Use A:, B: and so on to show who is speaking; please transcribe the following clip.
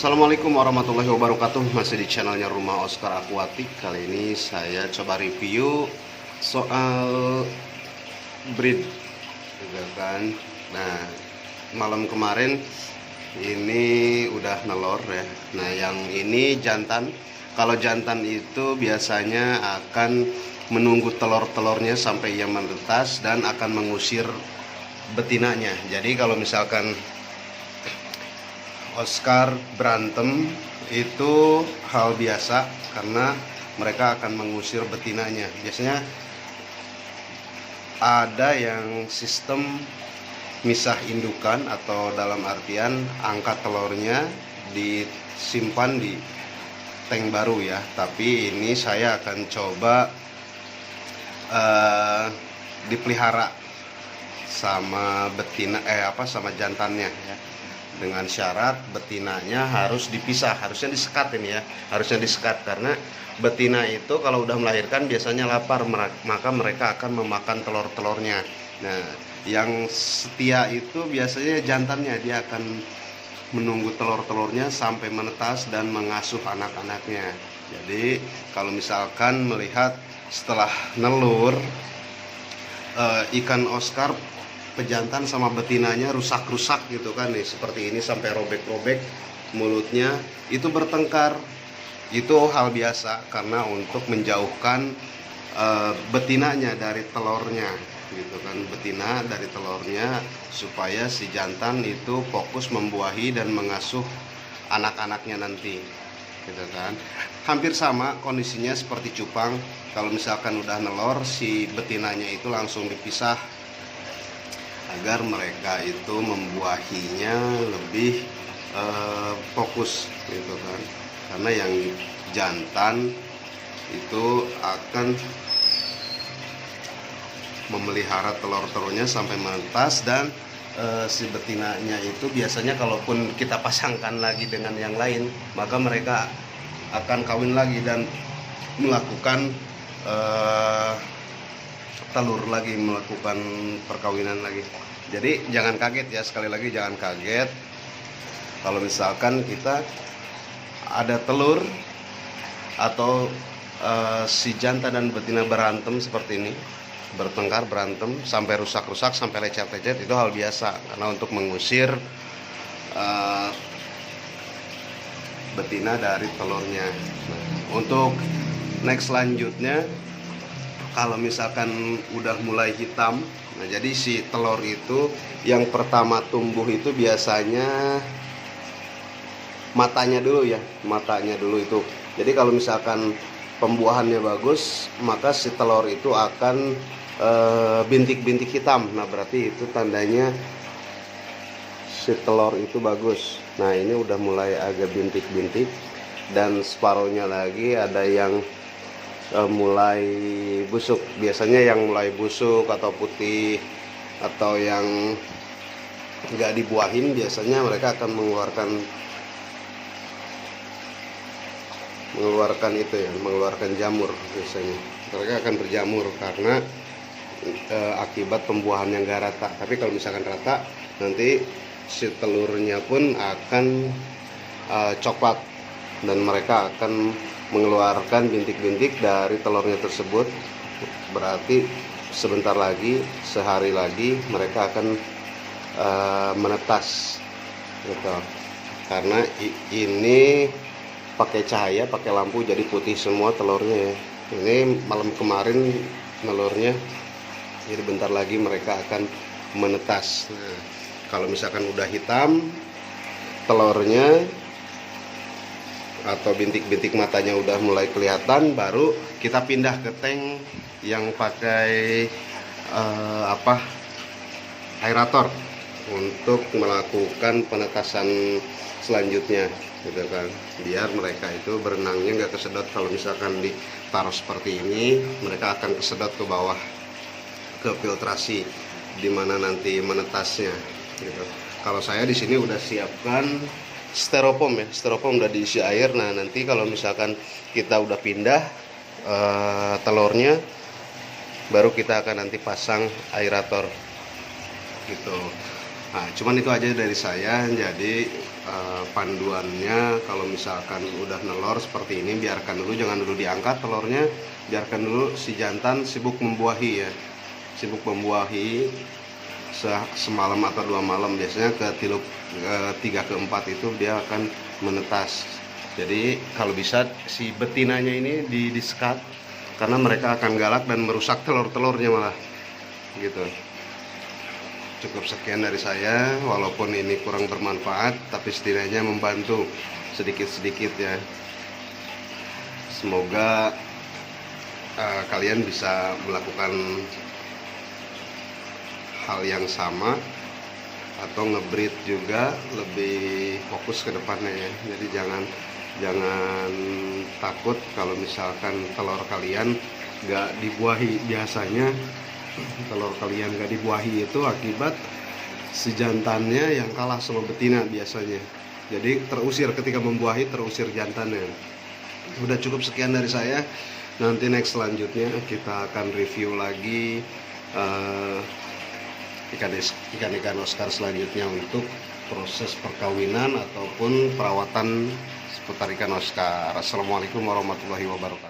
A: Assalamualaikum warahmatullahi wabarakatuh. Masih di channelnya Rumah Oscar Aquatic. Kali ini saya coba review soal breed juga kan. Nah, malam kemarin ini udah nelor ya. Nah, yang ini jantan. Kalau jantan itu biasanya akan menunggu telur-telurnya sampai ia menetas dan akan mengusir betinanya. Jadi kalau misalkan Oscar berantem itu hal biasa karena mereka akan mengusir betinanya. Biasanya ada yang sistem misah indukan atau dalam artian angkat telurnya disimpan di tank baru ya. Tapi ini saya akan coba dipelihara sama betina sama jantannya ya. Dengan syarat betinanya harus dipisah, harusnya disekat ini ya, harusnya disekat karena betina itu kalau udah melahirkan biasanya lapar, maka mereka akan memakan telur-telurnya. Nah, yang setia itu biasanya jantannya, dia akan menunggu telur-telurnya sampai menetas dan mengasuh anak-anaknya. Jadi kalau misalkan melihat setelah nelur ikan Oscar pejantan sama betinanya rusak-rusak gitu kan nih, seperti ini sampai robek-robek mulutnya, itu bertengkar. Itu hal biasa karena untuk menjauhkan betinanya dari telurnya gitu kan, betina dari telurnya supaya si jantan itu fokus membuahi dan mengasuh anak-anaknya nanti gitu kan. Hampir sama kondisinya seperti cupang. Kalau misalkan udah nelor, si betinanya itu langsung dipisah agar mereka itu membuahinya lebih fokus gitu kan, karena yang jantan itu akan memelihara telur-telurnya sampai menetas dan si betinanya itu biasanya kalaupun kita pasangkan lagi dengan yang lain, maka mereka akan kawin lagi dan melakukan telur lagi, melakukan perkawinan lagi. Jadi jangan kaget ya, sekali lagi jangan kaget kalau misalkan kita ada telur atau si jantan dan betina berantem seperti ini, bertengkar, berantem sampai rusak-rusak, sampai lecet-lecet, itu hal biasa karena untuk mengusir betina dari telurnya. Nah, untuk next selanjutnya, kalau misalkan udah mulai hitam, nah jadi si telur itu yang pertama tumbuh itu biasanya matanya dulu ya, matanya dulu itu. Jadi kalau misalkan pembuahannya bagus, maka si telur itu akan bintik-bintik hitam. Nah berarti itu tandanya si telur itu bagus. Nah ini udah mulai agak bintik-bintik dan separuhnya lagi ada yang mulai busuk. Biasanya yang mulai busuk atau putih atau yang nggak dibuahin, biasanya mereka akan mengeluarkan jamur. Biasanya mereka akan berjamur karena akibat pembuahan yang nggak rata. Tapi kalau misalkan rata, nanti si telurnya pun akan coklat dan mereka akan mengeluarkan bintik-bintik dari telurnya tersebut. Berarti sebentar lagi, sehari lagi mereka akan menetas gitu. Karena ini pakai cahaya, pakai lampu, jadi putih semua telurnya ya. Ini malam kemarin telurnya, jadi bentar lagi mereka akan menetas. Nah, kalau misalkan udah hitam telurnya atau bintik-bintik matanya udah mulai kelihatan, baru kita pindah ke tank yang pakai aerator untuk melakukan penetasan selanjutnya gitu kan, biar mereka itu berenangnya nggak kesedot. Kalau misalkan ditaruh seperti ini, mereka akan kesedot ke bawah ke filtrasi dimana nanti menetasnya gitu. Kalau saya di sini udah siapkan styrofoam ya, styrofoam udah diisi air. Nah nanti kalau misalkan kita udah pindah telurnya, baru kita akan nanti pasang aerator gitu. Nah, cuman itu aja dari saya. Jadi panduannya kalau misalkan udah nelor seperti ini, biarkan dulu, jangan dulu diangkat telurnya, biarkan dulu si jantan sibuk membuahi ya, sibuk membuahi semalam atau 2 malam. Biasanya ke 3 ke 4 itu dia akan menetas. Jadi kalau bisa si betinanya ini disekat, karena mereka akan galak dan merusak telur-telurnya malah gitu. Cukup sekian dari saya, walaupun ini kurang bermanfaat, tapi setidaknya membantu sedikit-sedikit ya. Semoga kalian bisa melakukan hal yang sama atau ngebreed juga lebih fokus ke depannya ya. Jadi jangan takut kalau misalkan telur kalian gak dibuahi. Biasanya telur kalian gak dibuahi itu akibat si jantannya yang kalah sama betina biasanya. Jadi terusir ketika membuahi, terusir jantannya. Udah cukup sekian dari saya. Nanti next selanjutnya kita akan review lagi ikan-ikan Oscar selanjutnya untuk proses perkawinan ataupun perawatan seputar ikan Oscar. Assalamualaikum warahmatullahi wabarakatuh.